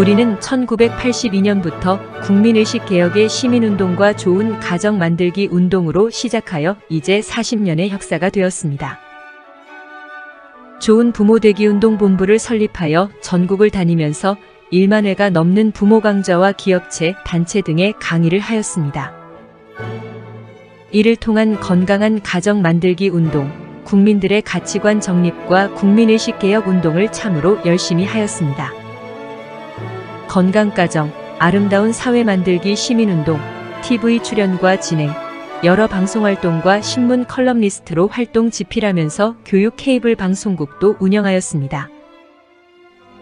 우리는 1982년부터 국민의식개혁의 시민운동과 좋은 가정 만들기 운동으로 시작하여 이제 40년의 역사가 되었습니다. 좋은 부모 되기 운동 본부를 설립하여 전국을 다니면서 1만 회가 넘는 부모 강좌와 기업체, 단체 등의 강의를 하였습니다. 이를 통한 건강한 가정 만들기 운동, 국민들의 가치관 정립과 국민의식 개혁 운동을 참으로 열심히 하였습니다. 건강가정, 아름다운 사회 만들기 시민운동, TV 출연과 진행, 여러 방송활동과 신문 컬럼니스트로 활동 집필하면서 교육 케이블 방송국도 운영하였습니다.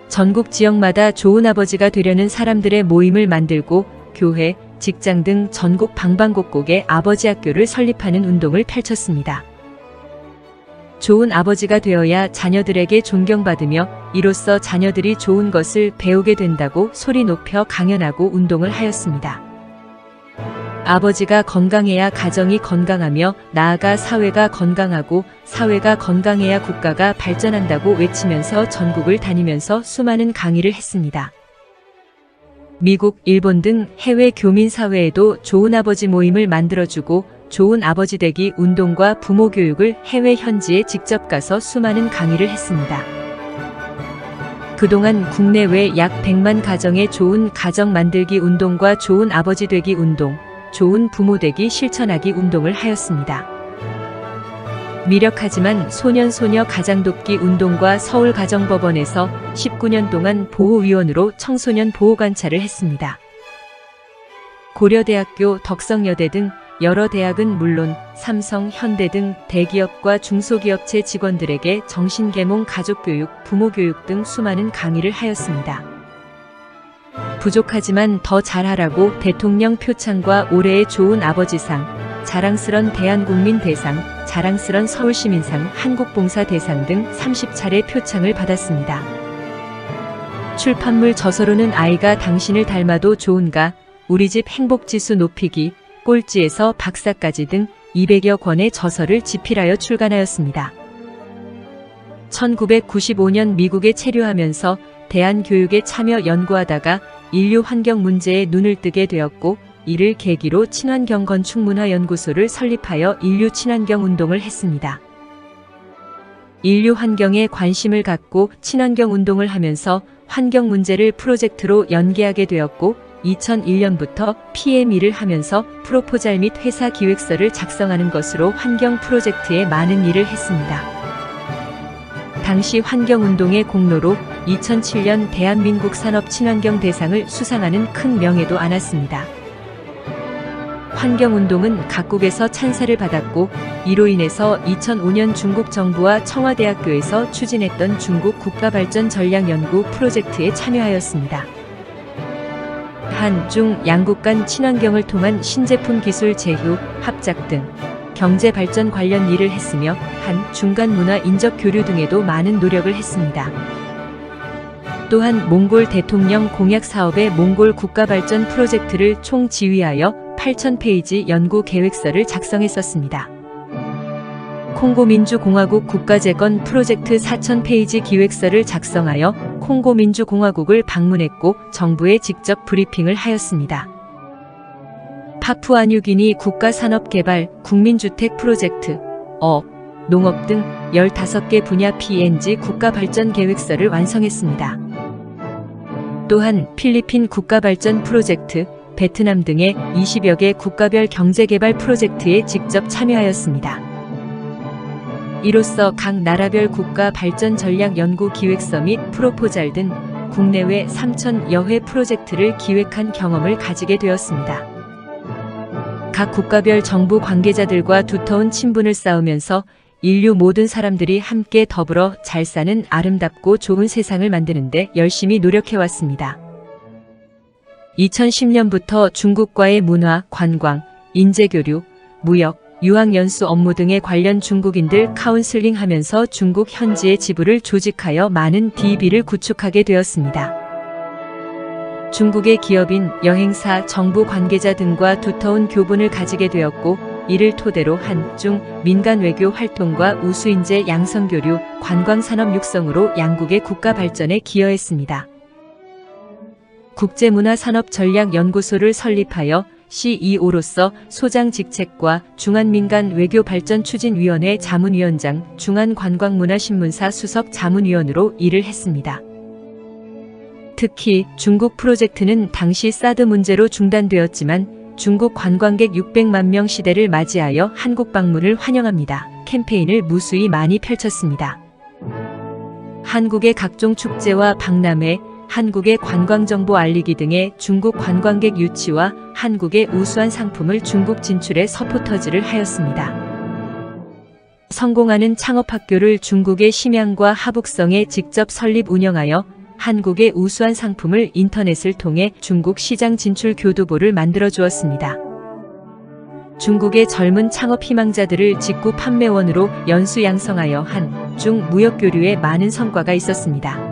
전국 지역마다 좋은 아버지가 되려는 사람들의 모임을 만들고 교회, 직장 등 전국 방방곡곡에 아버지 학교를 설립하는 운동을 펼쳤습니다. 좋은 아버지가 되어야 자녀들에게 존경받으며 이로써 자녀들이 좋은 것을 배우게 된다고 소리 높여 강연하고 운동을 하였습니다. 아버지가 건강해야 가정이 건강하며 나아가 사회가 건강하고 사회가 건강해야 국가가 발전한다고 외치면서 전국을 다니면서 수많은 강의를 했습니다. 미국, 일본 등 해외 교민 사회에도 좋은 아버지 모임을 만들어주고 좋은 아버지 되기 운동과 부모 교육을 해외 현지에 직접 가서 수많은 강의를 했습니다. 그동안 국내외 약 100만 가정의 좋은 가정 만들기 운동과 좋은 아버지 되기 운동, 좋은 부모 되기 실천하기 운동을 하였습니다. 미력하지만 소년소녀 가장돕기 운동과 서울가정법원에서 19년 동안 보호위원으로 청소년 보호관찰을 했습니다. 고려대학교, 덕성여대 등 여러 대학은 물론 삼성, 현대 등 대기업과 중소기업체 직원들에게 정신계몽, 가족교육, 부모교육 등 수많은 강의를 하였습니다. 부족하지만 더 잘하라고 대통령 표창과 올해의 좋은 아버지상, 자랑스런 대한국민 대상, 자랑스런 서울시민상, 한국봉사 대상 등 30차례 표창을 받았습니다. 출판물 저서로는 아이가 당신을 닮아도 좋은가, 우리집 행복지수 높이기, 꼴찌에서 박사까지 등 200여 권의 저서를 집필하여 출간하였습니다. 1995년 미국에 체류하면서 대한교육에 참여 연구하다가 인류 환경 문제에 눈을 뜨게 되었고 이를 계기로 친환경 건축문화연구소를 설립하여 인류 친환경 운동을 했습니다. 인류 환경에 관심을 갖고 친환경 운동을 하면서 환경 문제를 프로젝트로 연계하게 되었고 2001년부터 PM일을 하면서 프로포잘 및 회사 기획서를 작성하는 것으로 환경 프로젝트에 많은 일을 했습니다. 당시 환경운동의 공로로 2007년 대한민국 산업친환경 대상을 수상하는 큰 명예도 안았습니다. 환경운동은 각국에서 찬사를 받았고 이로 인해서 2005년 중국 정부와 청와대학교에서 추진했던 중국 국가발전 전략연구 프로젝트에 참여하였습니다. 한, 중, 양국 간 친환경을 통한 신제품 기술 제휴, 합작 등 경제 발전 관련 일을 했으며 한, 중간 문화 인적 교류 등에도 많은 노력을 했습니다. 또한 몽골 대통령 공약 사업의 몽골 국가발전 프로젝트를 총지휘하여 8,000페이지 연구 계획서를 작성했었습니다. 콩고민주공화국 국가재건 프로젝트 4,000페이지 기획서를 작성하여 콩고민주공화국을 방문했고 정부에 직접 브리핑을 하였습니다. 파푸아뉴기니 국가산업개발, 국민주택 프로젝트, 어업, 농업 등 15개 분야 PNG 국가발전계획서를 완성했습니다. 또한 필리핀 국가발전 프로젝트, 베트남 등의 20여 개 국가별 경제개발 프로젝트에 직접 참여하였습니다. 이로써 각 나라별 국가 발전 전략 연구 기획서 및 프로포잘 등 국내외 3,000여 회 프로젝트를 기획한 경험을 가지게 되었습니다. 각 국가별 정부 관계자들과 두터운 친분을 쌓으면서 인류 모든 사람들이 함께 더불어 잘 사는 아름답고 좋은 세상을 만드는데 열심히 노력해왔습니다. 2010년부터 중국과의 문화, 관광, 인재교류, 무역, 유학연수 업무 등에 관련 중국인들 카운슬링 하면서 중국 현지의 지부를 조직하여 많은 DB를 구축하게 되었습니다. 중국의 기업인, 여행사, 정부 관계자 등과 두터운 교분을 가지게 되었고 이를 토대로 한, 중, 민간 외교 활동과 우수인재 양성교류, 관광산업 육성으로 양국의 국가 발전에 기여했습니다. 국제문화산업전략연구소를 설립하여 CEO로서 소장 직책과 중한민간외교발전추진위원회 자문위원장, 중한관광문화신문사 수석 자문위원으로 일을 했습니다. 특히 중국 프로젝트는 당시 사드 문제로 중단되었지만 중국 관광객 600만 명 시대를 맞이하여 한국 방문을 환영합니다. 캠페인을 무수히 많이 펼쳤습니다. 한국의 각종 축제와 박람회, 한국의 관광정보 알리기 등의 중국 관광객 유치와 한국의 우수한 상품을 중국 진출에 서포터즈를 하였습니다. 성공하는 창업학교를 중국의 심양과 하북성에 직접 설립 운영하여 한국의 우수한 상품을 인터넷을 통해 중국 시장 진출 교두보를 만들어 주었습니다. 중국의 젊은 창업 희망자들을 직구 판매원으로 연수 양성하여 한중 무역교류에 많은 성과가 있었습니다.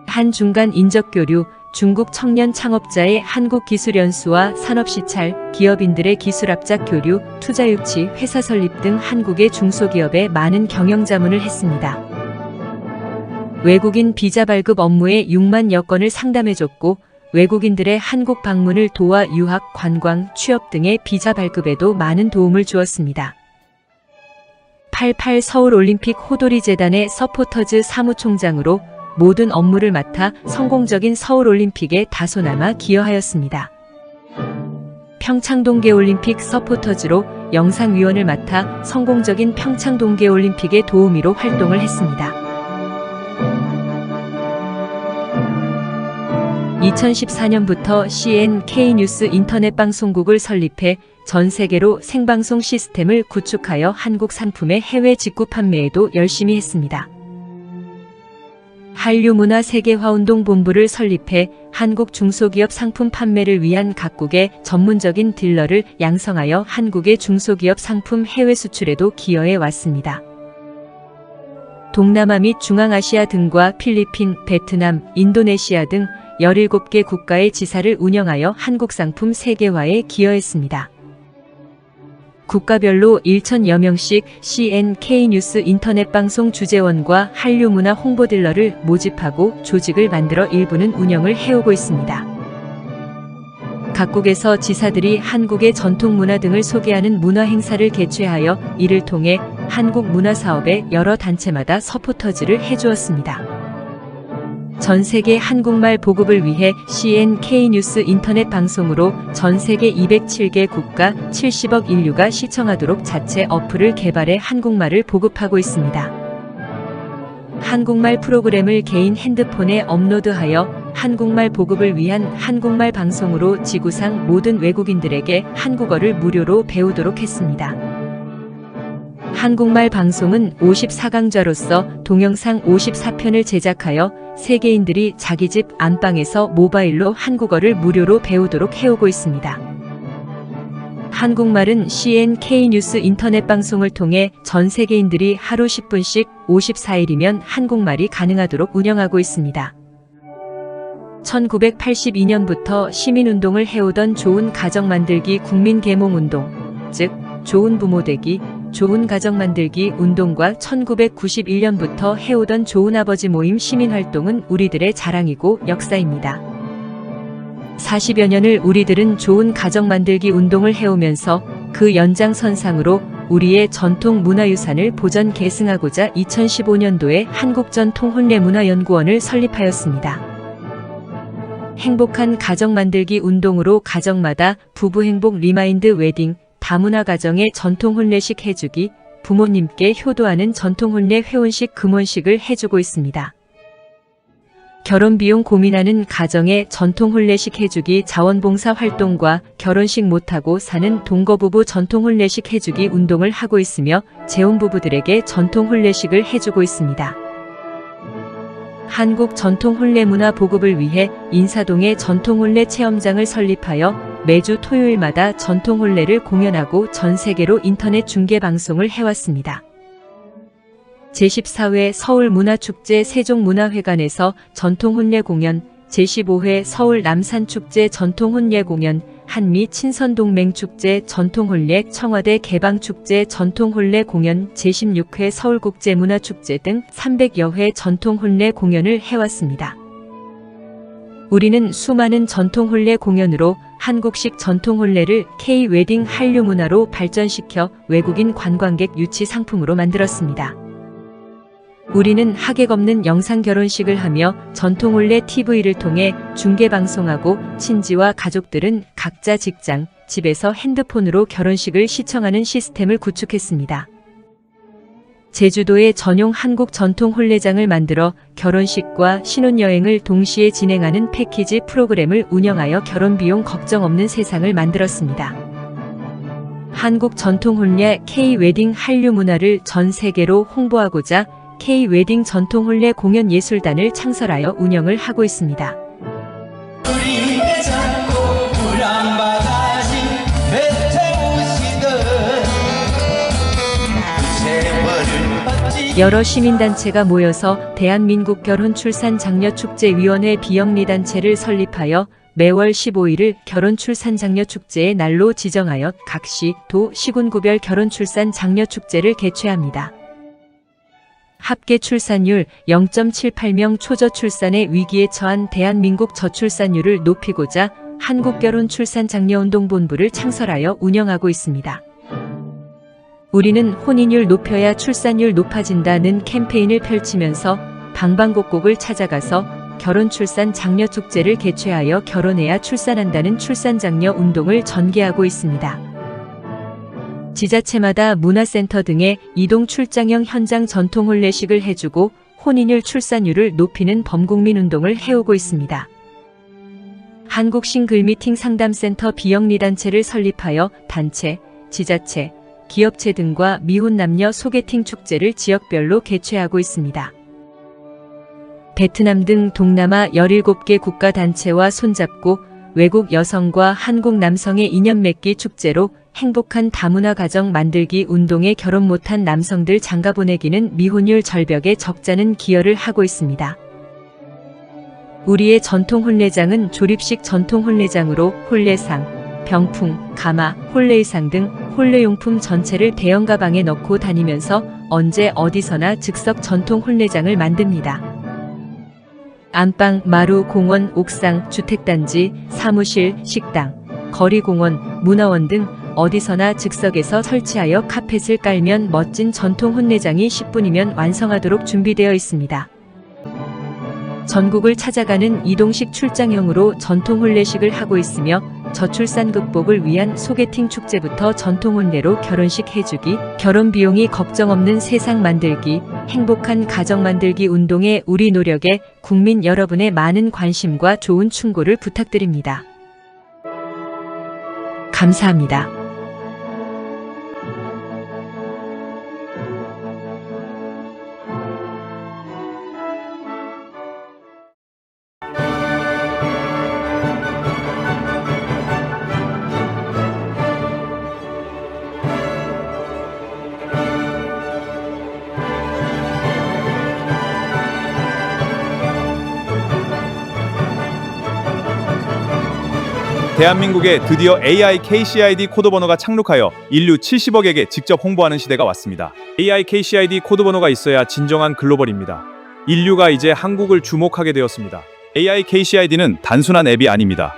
한중간 인적교류, 중국 청년 창업자의 한국기술연수와 산업시찰, 기업인들의 기술합작 교류, 투자유치, 회사 설립 등 한국의 중소기업에 많은 경영자문을 했습니다. 외국인 비자 발급 업무에 6만여 건을 상담해줬고 외국인들의 한국 방문을 도와 유학, 관광, 취업 등의 비자 발급에도 많은 도움을 주었습니다. 88 서울올림픽 호돌이 재단의 서포터즈 사무총장으로 모든 업무를 맡아 성공적인 서울올림픽에 다소나마 기여하였습니다. 평창동계올림픽 서포터즈로 영상위원을 맡아 성공적인 평창동계올림픽의 도우미로 활동을 했습니다. 2014년부터 CNK뉴스 인터넷 방송국을 설립해 전 세계로 생방송 시스템을 구축하여 한국 상품의 해외 직구 판매에도 열심히 했습니다. 한류문화세계화운동본부를 설립해 한국 중소기업 상품 판매를 위한 각국의 전문적인 딜러를 양성하여 한국의 중소기업 상품 해외 수출에도 기여해 왔습니다. 동남아 및 중앙아시아 등과 필리핀, 베트남, 인도네시아 등 17개 국가의 지사를 운영하여 한국 상품 세계화에 기여했습니다. 국가별로 1,000여 명씩 CNK뉴스 인터넷 방송 주재원과 한류문화 홍보딜러를 모집하고 조직을 만들어 일부는 운영을 해오고 있습니다. 각국에서 지사들이 한국의 전통문화 등을 소개하는 문화행사를 개최하여 이를 통해 한국 문화사업에 여러 단체마다 서포터즈를 해주었습니다. 전 세계 한국말 보급을 위해 CNK뉴스 인터넷 방송으로 전 세계 207개 국가 70억 인류가 시청하도록 자체 어플을 개발해 한국말을 보급하고 있습니다. 한국말 프로그램을 개인 핸드폰에 업로드하여 한국말 보급을 위한 한국말 방송으로 지구상 모든 외국인들에게 한국어를 무료로 배우도록 했습니다. 한국말 방송은 54강좌로서 동영상 54편을 제작하여 세계인들이 자기 집 안방에서 모바일로 한국어를 무료로 배우도록 해오고 있습니다. 한국말은 CNK뉴스 인터넷 방송을 통해 전 세계인들이 하루 10분씩 54일이면 한국말이 가능하도록 운영하고 있습니다. 1982년부터 시민운동을 해오던 좋은 가정 만들기 국민계몽운동, 즉 좋은 부모 되기, 좋은 가정 만들기 운동과 1991년부터 해오던 좋은 아버지 모임 시민활동은 우리들의 자랑이고 역사입니다. 40여 년을 우리들은 좋은 가정 만들기 운동을 해오면서 그 연장선상으로 우리의 전통 문화유산을 보전 계승하고자 2015년도에 한국전통혼례문화연구원을 설립하였습니다. 행복한 가정 만들기 운동으로 가정마다 부부행복 리마인드 웨딩, 다문화 가정의 전통혼례식 해주기, 부모님께 효도하는 전통혼례 회혼식 금혼식을 해주고 있습니다. 결혼비용 고민하는 가정의 전통혼례식 해주기 자원봉사 활동과 결혼식 못하고 사는 동거부부 전통혼례식 해주기 운동을 하고 있으며 재혼부부들에게 전통혼례식을 해주고 있습니다. 한국 전통혼례문화 보급을 위해 인사동에 전통혼례 체험장을 설립하여 매주 토요일마다 전통혼례를 공연하고 전 세계로 인터넷 중계 방송을 해왔습니다. 제14회 서울문화축제 세종문화회관에서 전통혼례 공연, 제15회 서울 남산축제 전통혼례 공연, 한미 친선동맹축제 전통혼례 청와대 개방축제 전통혼례 공연, 제16회 서울국제문화축제 등 300여 회 전통혼례 공연을 해왔습니다. 우리는 수많은 전통 혼례 공연으로 한국식 전통 혼례를 K-웨딩 한류 문화로 발전시켜 외국인 관광객 유치 상품으로 만들었습니다. 우리는 하객 없는 영상 결혼식을 하며 전통 혼례 TV를 통해 중계 방송하고 친지와 가족들은 각자 직장, 집에서 핸드폰으로 결혼식을 시청하는 시스템을 구축했습니다. 제주도에 전용 한국 전통 혼례장을 만들어 결혼식과 신혼여행을 동시에 진행하는 패키지 프로그램을 운영하여 결혼 비용 걱정 없는 세상을 만들었습니다. 한국 전통 혼례 K-웨딩 한류 문화를 전 세계로 홍보하고자 K-웨딩 전통 혼례 공연 예술단을 창설하여 운영을 하고 있습니다. 여러 시민단체가 모여서 대한민국 결혼출산장려축제위원회 비영리단체를 설립하여 매월 15일을 결혼출산장려축제의 날로 지정하여 각 시, 도, 시군구별 결혼출산장려축제를 개최합니다. 합계 출산율 0.78명 초저출산의 위기에 처한 대한민국 저출산율을 높이고자 한국결혼출산장려운동본부를 창설하여 운영하고 있습니다. 우리는 혼인율 높여야 출산율 높아진다는 캠페인을 펼치면서 방방곡곡을 찾아가서 결혼출산장려축제를 개최하여 결혼해야 출산한다는 출산장려 운동을 전개하고 있습니다. 지자체마다 문화센터 등의 이동 출장형 현장 전통 혼례식을 해주고 혼인율 출산율을 높이는 범국민 운동을 해오고 있습니다. 한국 싱글미팅 상담센터 비영리단체를 설립하여 단체, 지자체, 기업체 등과 미혼 남녀 소개팅 축제를 지역별로 개최하고 있습니다. 베트남 등 동남아 17개 국가단체와 손잡고 외국 여성과 한국 남성의 인연 맺기 축제로 행복한 다문화 가정 만들기 운동에 결혼 못한 남성들 장가 보내기는 미혼율 절벽에 적잖은 기여를 하고 있습니다. 우리의 전통 혼례장은 조립식 전통 혼례장으로 혼례상, 병풍, 가마, 혼례의상 등 혼례용품 전체를 대형 가방에 넣고 다니면서 언제 어디서나 즉석 전통 혼례장을 만듭니다. 안방, 마루, 공원, 옥상, 주택단지, 사무실, 식당, 거리공원, 문화원 등 어디서나 즉석에서 설치하여 카펫을 깔면 멋진 전통 혼례장이 10분이면 완성하도록 준비되어 있습니다. 전국을 찾아가는 이동식 출장형으로 전통 혼례식을 하고 있으며 저출산 극복을 위한 소개팅 축제부터 전통 혼례로 결혼식 해주기, 결혼 비용이 걱정 없는 세상 만들기, 행복한 가정 만들기 운동에 우리 노력에 국민 여러분의 많은 관심과 좋은 충고를 부탁드립니다. 감사합니다. 대한민국에 드디어 AI KCID 코드 번호가 착륙하여 인류 70억에게 직접 홍보하는 시대가 왔습니다. AI KCID 코드 번호가 있어야 진정한 글로벌입니다. 인류가 이제 한국을 주목하게 되었습니다. AI KCID는 단순한 앱이 아닙니다.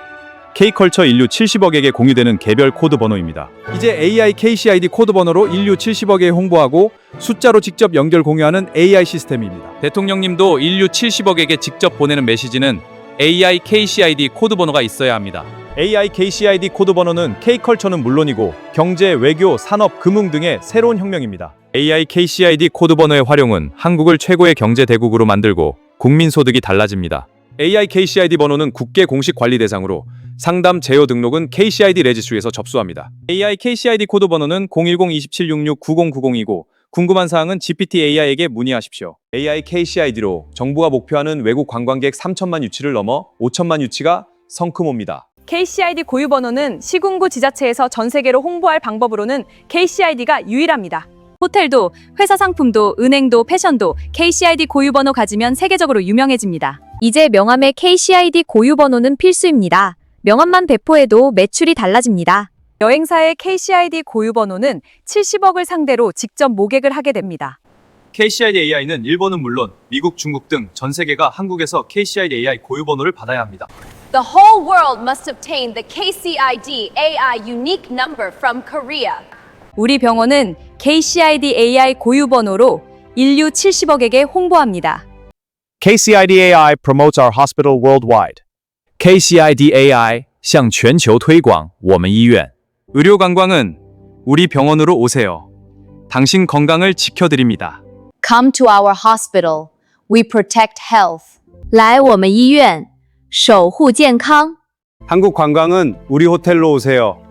K컬처 인류 70억에게 공유되는 개별 코드 번호입니다. 이제 AI KCID 코드 번호로 인류 70억에 홍보하고 숫자로 직접 연결 공유하는 AI 시스템입니다. 대통령님도 인류 70억에게 직접 보내는 메시지는 AI KCID 코드 번호가 있어야 합니다. AI KCID 코드 번호는 K컬처는 물론이고 경제, 외교, 산업, 금융 등의 새로운 혁명입니다. AI KCID 코드 번호의 활용은 한국을 최고의 경제 대국으로 만들고 국민 소득이 달라집니다. AI KCID 번호는 국계 공식 관리 대상으로 상담 제휴 등록은 KCID 레지스트리에서 접수합니다. AI KCID 코드 번호는 010-2766-9090이고 궁금한 사항은 GPT AI에게 문의하십시오. AI KCID로 정부가 목표하는 외국 관광객 3천만 유치를 넘어 5천만 유치가 성큼옵니다. KCID 고유 번호는 시군구 지자체에서 전 세계로 홍보할 방법으로는 KCID가 유일합니다. 호텔도, 회사 상품도, 은행도, 패션도 KCID 고유 번호 가지면 세계적으로 유명해집니다. 이제 명함에 KCID 고유 번호는 필수입니다. 명함만 배포해도 매출이 달라집니다. 여행사의 KCID 고유 번호는 70억을 상대로 직접 모객을 하게 됩니다. KCID AI는 일본은 물론 미국, 중국 등 전 세계가 한국에서 KCID AI 고유 번호를 받아야 합니다. The whole world must obtain the KCID AI unique number from Korea. 우리 병원은 KCID AI 고유 번호로 인류 70억에게 홍보합니다. KCID AI promotes our hospital worldwide. KCID AI 向全球推广我们医院. 의료 관광은 우리 병원으로 오세요. 당신 건강을 지켜드립니다. Come to our hospital. We protect health. 来我们医院，守护健康。 한국 관광은 우리 호텔로 오세요.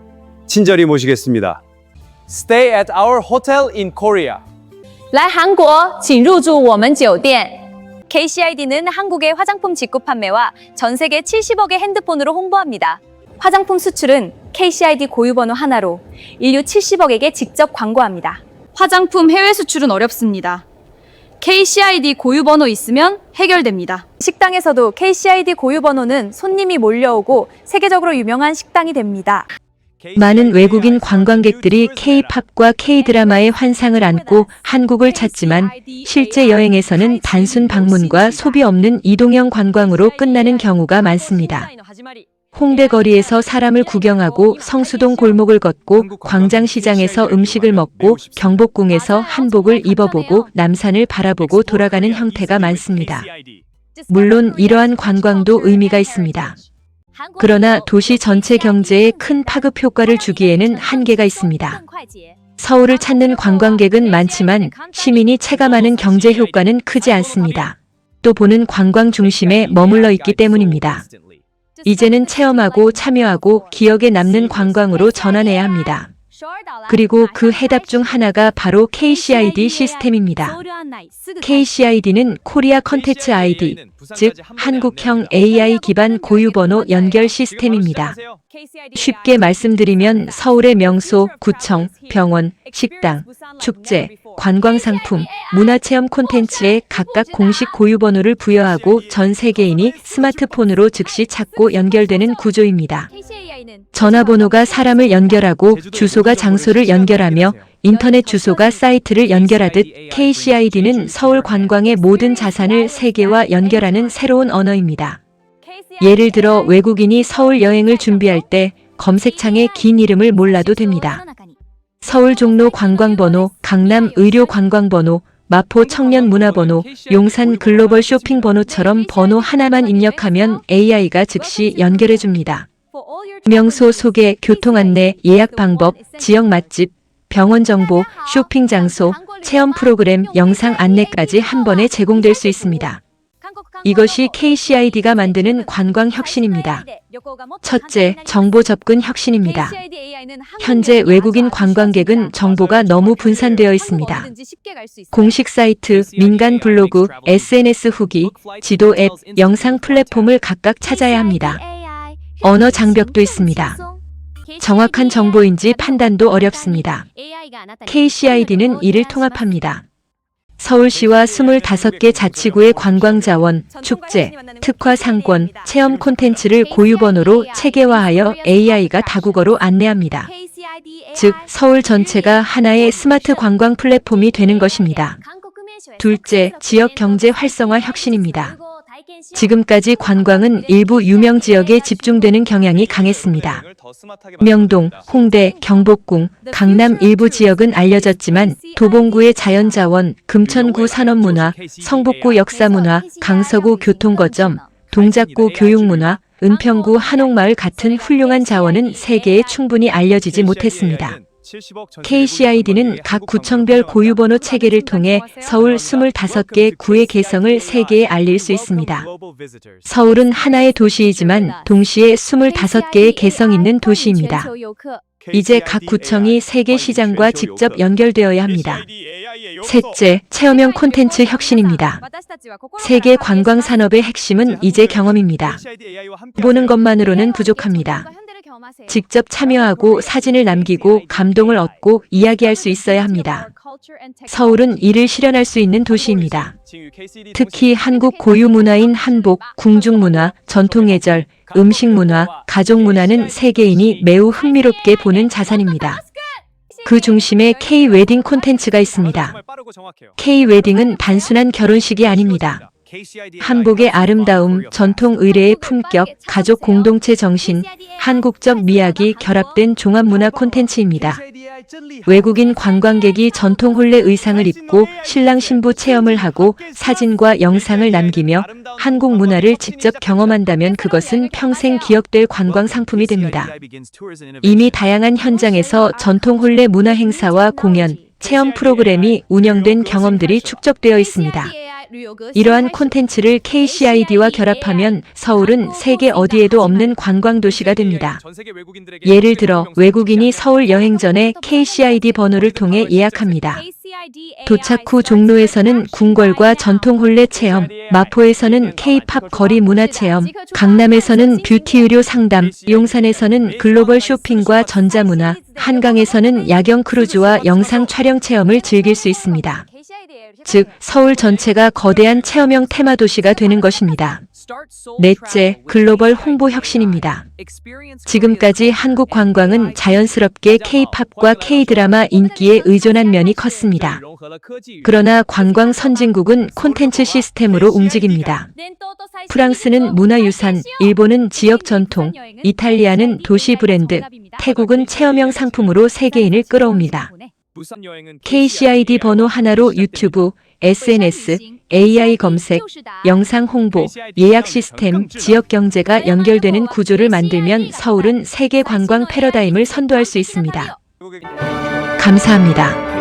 친절히 모시겠습니다. Stay at our hotel in Korea. 来韩国，请入住我们酒店。KCID는 한국의 화장품 직구 판매와 전 세계 70억의 핸드폰으로 홍보합니다. 화장품 수출은 KCID 고유 번호 하나로 인류 70억에게 직접 광고합니다. 화장품 해외 수출은 어렵습니다. KCID 고유 번호 있으면 해결됩니다. 식당에서도 KCID 고유 번호는 손님이 몰려오고 세계적으로 유명한 식당이 됩니다. 많은 외국인 관광객들이 K-팝과 K-드라마의 환상을 안고 한국을 찾지만 실제 여행에서는 단순 방문과 소비 없는 이동형 관광으로 끝나는 경우가 많습니다. 홍대 거리에서 사람을 구경하고 성수동 골목을 걷고 광장시장에서 음식을 먹고 경복궁에서 한복을 입어보고 남산을 바라보고 돌아가는 형태가 많습니다. 물론 이러한 관광도 의미가 있습니다. 그러나 도시 전체 경제에 큰 파급 효과를 주기에는 한계가 있습니다. 서울을 찾는 관광객은 많지만 시민이 체감하는 경제 효과는 크지 않습니다. 또 보는 관광 중심에 머물러 있기 때문입니다. 이제는 체험하고 참여하고 기억에 남는 관광으로 전환해야 합니다. 그리고 그 해답 중 하나가 바로 KCID 시스템입니다. KCID는 코리아 컨텐츠 아이디, 즉 한국형 AI 기반 고유번호 연결 시스템입니다. 쉽게 말씀드리면 서울의 명소, 구청, 병원, 식당, 축제, 관광상품, 문화체험 콘텐츠에 각각 공식 고유번호를 부여하고 전 세계인이 스마트폰으로 즉시 찾고 연결되는 구조입니다. 전화번호가 사람을 연결하고 주소가 장소를 연결하며 인터넷 주소가 사이트를 연결하듯 KCID는 서울 관광의 모든 자산을 세계와 연결하는 새로운 언어입니다. 예를 들어 외국인이 서울 여행을 준비할 때 검색창에 긴 이름을 몰라도 됩니다. 서울 종로 관광번호, 강남 의료 관광번호, 마포 청년 문화번호, 용산 글로벌 쇼핑번호처럼 번호 하나만 입력하면 AI가 즉시 연결해줍니다. 명소 소개, 교통 안내, 예약 방법, 지역 맛집, 병원 정보, 쇼핑 장소, 체험 프로그램, 영상 안내까지 한 번에 제공될 수 있습니다. 이것이 KCID가 만드는 관광 혁신입니다. 첫째, 정보 접근 혁신입니다. 현재 외국인 관광객은 정보가 너무 분산되어 있습니다. 공식 사이트, 민간 블로그, SNS 후기, 지도 앱, 영상 플랫폼을 각각 찾아야 합니다. 언어 장벽도 있습니다. 정확한 정보인지 판단도 어렵습니다. KCID는 이를 통합합니다. 서울시와 25개 자치구의 관광자원, 축제, 특화 상권, 체험 콘텐츠를 고유번호로 체계화하여 AI가 다국어로 안내합니다. 즉, 서울 전체가 하나의 스마트 관광 플랫폼이 되는 것입니다. 둘째, 지역 경제 활성화 혁신입니다. 지금까지 관광은 일부 유명 지역에 집중되는 경향이 강했습니다. 명동, 홍대, 경복궁, 강남 일부 지역은 알려졌지만 도봉구의 자연자원, 금천구 산업문화, 성북구 역사문화, 강서구 교통거점, 동작구 교육문화, 은평구 한옥마을 같은 훌륭한 자원은 세계에 충분히 알려지지 못했습니다. KCID는 각 구청별 고유번호 체계를 통해 서울 25개 구의 개성을 세계에 알릴 수 있습니다. 서울은 하나의 도시이지만 동시에 25개의 개성 있는 도시입니다. 이제 각 구청이 세계 시장과 직접 연결되어야 합니다. 셋째, 체험형 콘텐츠 혁신입니다. 세계 관광 산업의 핵심은 이제 경험입니다. 보는 것만으로는 부족합니다. 직접 참여하고 사진을 남기고 감동을 얻고 이야기할 수 있어야 합니다. 서울은 이를 실현할 수 있는 도시입니다. 특히 한국 고유 문화인 한복, 궁중문화, 전통예절, 음식문화, 가족문화는 세계인이 매우 흥미롭게 보는 자산입니다. 그 중심에 K-웨딩 콘텐츠가 있습니다. K-웨딩은 단순한 결혼식이 아닙니다. 한복의 아름다움, 전통 의례의 품격, 가족 공동체 정신, 한국적 미학이 결합된 종합문화 콘텐츠입니다. 외국인 관광객이 전통 혼례 의상을 입고 신랑 신부 체험을 하고 사진과 영상을 남기며 한국 문화를 직접 경험한다면 그것은 평생 기억될 관광 상품이 됩니다. 이미 다양한 현장에서 전통 혼례 문화 행사와 공연, 체험 프로그램이 운영된 경험들이 축적되어 있습니다. 이러한 콘텐츠를 KCID와 결합하면 서울은 세계 어디에도 없는 관광 도시가 됩니다. 예를 들어 외국인이 서울 여행 전에 KCID 번호를 통해 예약합니다. 도착 후 종로에서는 궁궐과 전통 혼례 체험, 마포에서는 K-팝 거리 문화 체험, 강남에서는 뷰티 의료 상담, 용산에서는 글로벌 쇼핑과 전자문화, 한강에서는 야경 크루즈와 영상 촬영 체험을 즐길 수 있습니다. 즉, 서울 전체가 거대한 체험형 테마 도시가 되는 것입니다. 넷째, 글로벌 홍보 혁신입니다. 지금까지 한국 관광은 자연스럽게 K-팝과 K-드라마 인기에 의존한 면이 컸습니다. 그러나 관광 선진국은 콘텐츠 시스템으로 움직입니다. 프랑스는 문화유산, 일본은 지역 전통, 이탈리아는 도시 브랜드, 태국은 체험형 상품으로 세계인을 끌어옵니다. KCID 번호 하나로 유튜브, SNS, AI 검색, 영상 홍보, 예약 시스템, 지역 경제가 연결되는 구조를 만들면 서울은 세계 관광 패러다임을 선도할 수 있습니다. 감사합니다.